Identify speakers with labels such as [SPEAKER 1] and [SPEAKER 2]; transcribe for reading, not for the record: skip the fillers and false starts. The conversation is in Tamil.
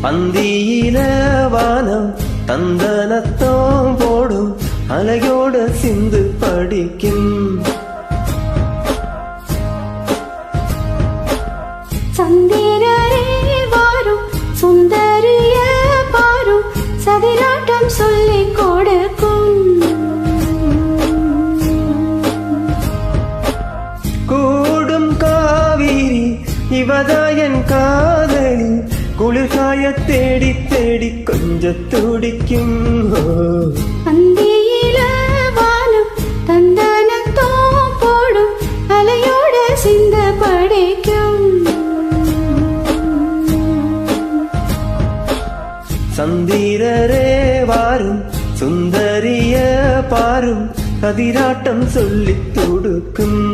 [SPEAKER 1] பந்தியில வானம் தந்தனத்தோம் போடும் அலையோட சிந்து படிக்கும்.
[SPEAKER 2] சந்திரரே வாரும் சுந்தரிய பாரும் சதிராட்டம் சொல்லிக் கொடுக்கும்.
[SPEAKER 1] கூடும் காவிரி இவதாயன் காதலி குளிர்காய தேடி தேடி கொஞ்ச துடிக்கும்.
[SPEAKER 2] அந்தியில வானம் தந்தனத்தோ போடும் அலையோட சிந்த படிக்கும்.
[SPEAKER 1] சந்திரரே வாரும் சுந்தரிய பாரும் கதிராட்டம் சொல்லித் தொடுக்கும்.